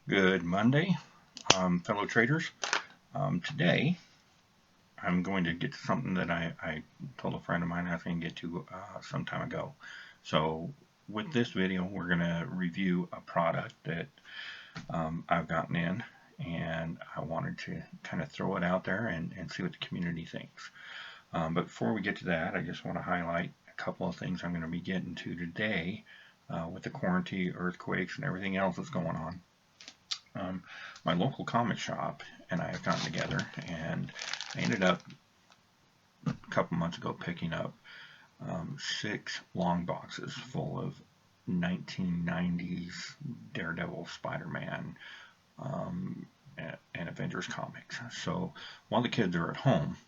Good Monday, fellow traders. Today, I'm going to get to something that I told a friend of mine I was going to get to some time ago. So, with this video, we're going to review a product that I've gotten in, and I wanted to kind of throw it out there and see what the community thinks. But before we get to that, I just want to highlight a couple of things I'm going to be getting to today with the quarantine, earthquakes, and everything else that's going on. My local comic shop and I have gotten together, and I ended up a couple months ago picking up 6 long boxes full of 1990s Daredevil, Spider-Man, and Avengers comics. So while the kids are at home,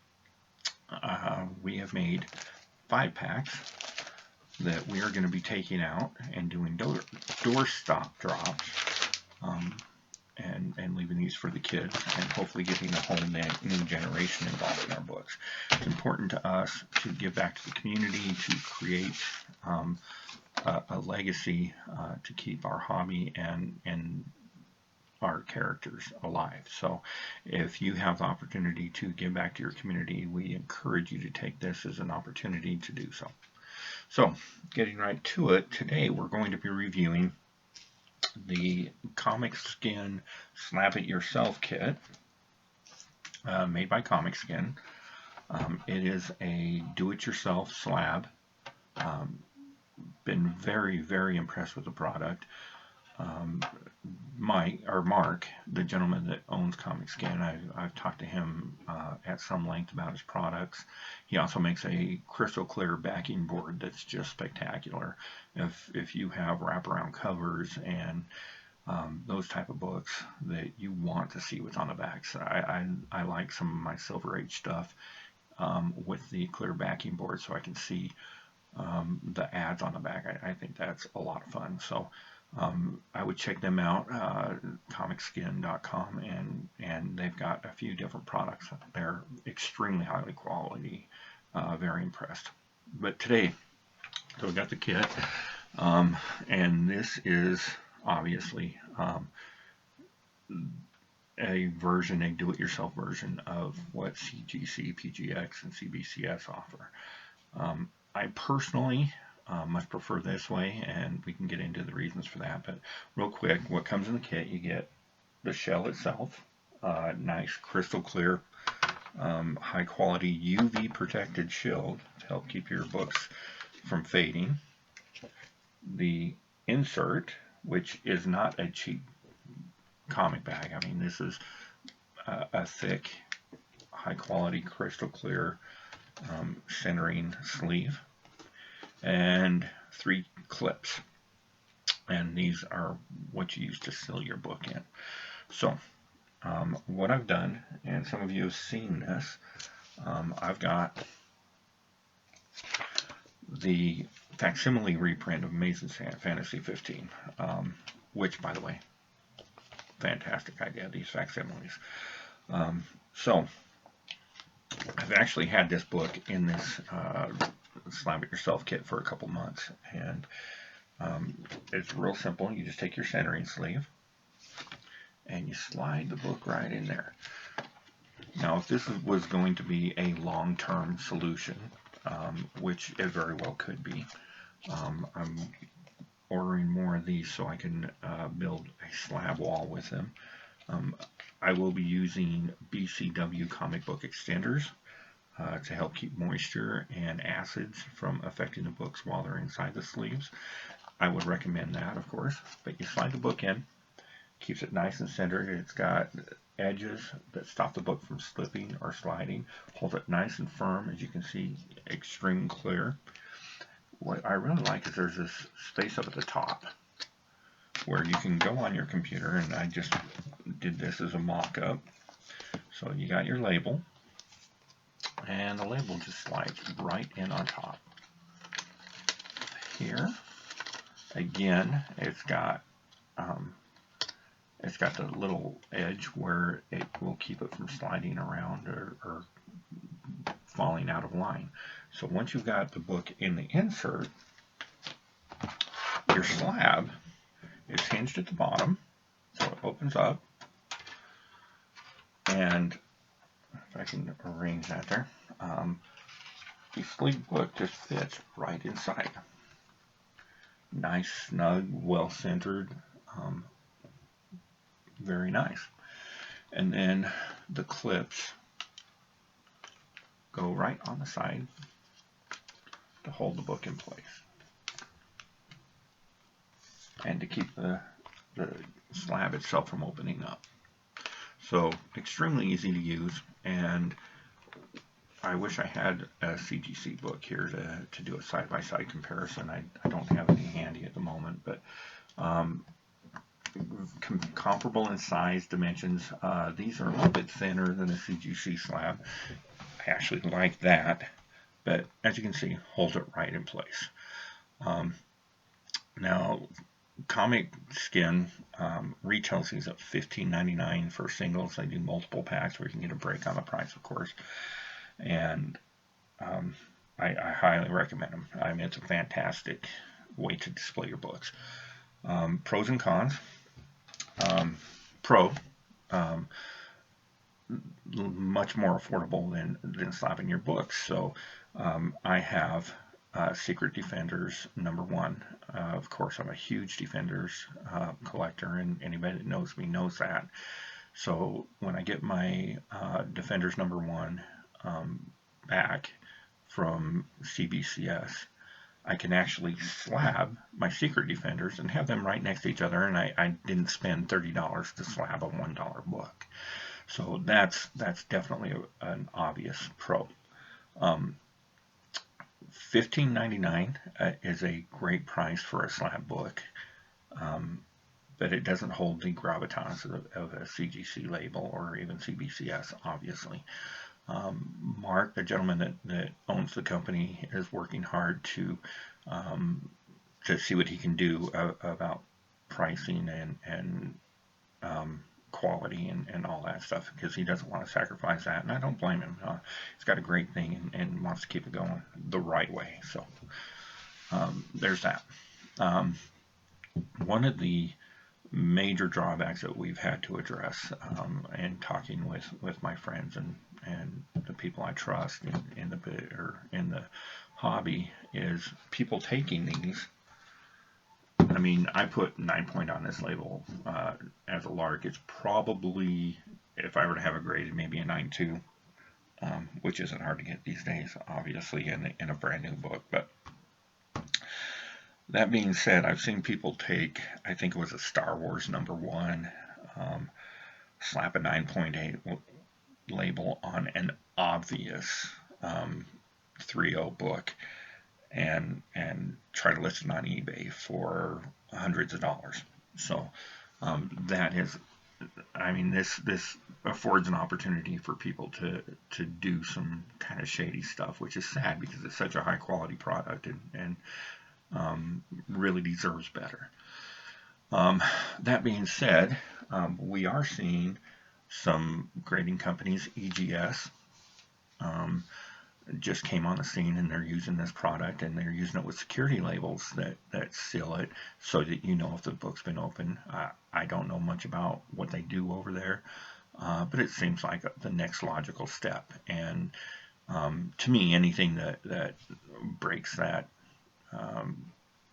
we have made 5 packs that we are going to be taking out and doing doorstop drops. And leaving these for the kids and hopefully getting a whole new generation involved in our books. It's important to us to give back to the community, to create a legacy to keep our hobby and our characters alive. So if you have the opportunity to give back to your community, we encourage you to take this as an opportunity to do so. So getting right to it, today we're going to be reviewing the Comic Skin Slab It Yourself kit made by Comic Skin. It is a do-it-yourself slab. Been very, very impressed with the product. Mark, the gentleman that owns Comic Skin, I've talked to him at some length about his products. He also makes a crystal clear backing board that's just spectacular. If you have wraparound covers and those type of books that you want to see what's on the backs, I like some of my Silver Age stuff with the clear backing board so I can see the ads on the back. I think that's a lot of fun. So I would check them out, comicskin.com, and they've got a few different products. They're extremely highly quality, very impressed. But today, so we got the kit, and this is obviously a do-it-yourself version of what CGC, PGX, and CBCS offer. I personally much prefer this way, and we can get into the reasons for that. But real quick, what comes in the kit, you get the shell itself, nice crystal clear, high quality UV protected shield to help keep your books from fading. The insert, which is not a cheap comic bag. I mean, this is a thick, high quality crystal clear centering sleeve, and 3 clips, and these are what you use to seal your book in. So what I've done, and some of you have seen this, I've got the facsimile reprint of Amazing Fantasy 15, which, by the way, fantastic idea, these facsimiles. So I've actually had this book in this Slab It Yourself kit for a couple months, and it's real simple. You just take your centering sleeve and you slide the book right in there. Now, if this was going to be a long-term solution, which it very well could be, I'm ordering more of these so I can build a slab wall with them. I will be using BCW comic book extenders to help keep moisture and acids from affecting the books while they're inside the sleeves. I would recommend that, of course. But you slide the book in, keeps it nice and centered. It's got edges that stop the book from slipping or sliding. Hold it nice and firm, as you can see, extreme clear. What I really like is there's this space up at the top where you can go on your computer, and I just did this as a mock-up. So you got your label, and the label just slides right in on top. Here, again, it's got the little edge where it will keep it from sliding around or falling out of line. So once you've got the book in the insert, your slab is hinged at the bottom, so it opens up, and if I can arrange that there, the sleeve book just fits right inside. Nice, snug, well-centered, very nice. And then the clips go right on the side to hold the book in place and to keep the slab itself from opening up. So extremely easy to use, and I wish I had a CGC book here to do a side-by-side comparison. I don't have any handy at the moment, but comparable in size, dimensions. These are a little bit thinner than a CGC slab. I actually like that, but as you can see, holds it right in place. Now, Comic Skin retails these at $15.99 for singles. They do multiple packs where you can get a break on the price, of course. And I highly recommend them. I mean, it's a fantastic way to display your books. Pros and cons. Pro, much more affordable than slapping your books. So I have Secret Defenders #1. Of course, I'm a huge Defenders collector, and anybody that knows me knows that. So when I get my Defenders #1 back from CBCS, I can actually slab my Secret Defenders and have them right next to each other, and I didn't spend $30 to slab a $1 book. So that's definitely an obvious pro. $15.99 is a great price for a slab book, but it doesn't hold the gravitas of a CGC label or even CBCS, obviously. Mark, the gentleman that owns the company, is working hard to see what he can do about pricing and quality and all that stuff, because he doesn't want to sacrifice that, and I don't blame him. He's got a great thing and wants to keep it going the right way. So there's that. One of the major drawbacks that we've had to address in talking with my friends and the people I trust in the hobby is people taking these. I mean, I put 9 on this label as a lark. It's probably, if I were to have a grade, maybe a 9.2, which isn't hard to get these days, obviously, in a brand new book. But that being said, I've seen people take, I think it was a Star Wars #1, slap a 9.8 label on an obvious 3.0 book and try to list it on eBay for hundreds of dollars. So that is, I mean, this affords an opportunity for people to do some kind of shady stuff, which is sad because it's such a high quality product and really deserves better. That being said, we are seeing some grading companies, EGS, just came on the scene, and they're using this product, and they're using it with security labels that seal it so that you know if the book's been open. I don't know much about what they do over there, but it seems like the next logical step. And to me, anything that breaks that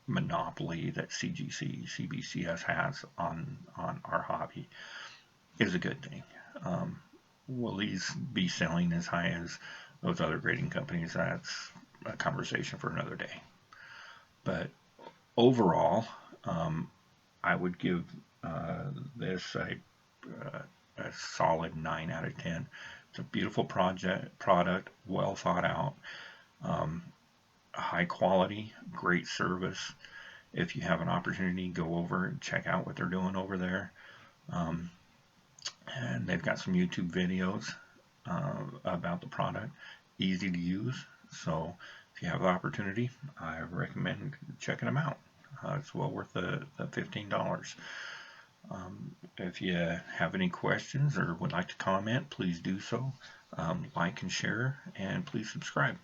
monopoly that CBCS has on our hobby is a good thing. Will these be selling as high as those other grading companies? That's a conversation for another day. But overall, I would give this a solid 9 out of 10. It's a beautiful product, well thought out, high quality, great service. If you have an opportunity, go over and check out what they're doing over there. And they've got some YouTube videos about the product, easy to use. So if you have the opportunity, I recommend checking them out. It's well worth the $15. If you have any questions or would like to comment, please do so. Like and share, and please subscribe.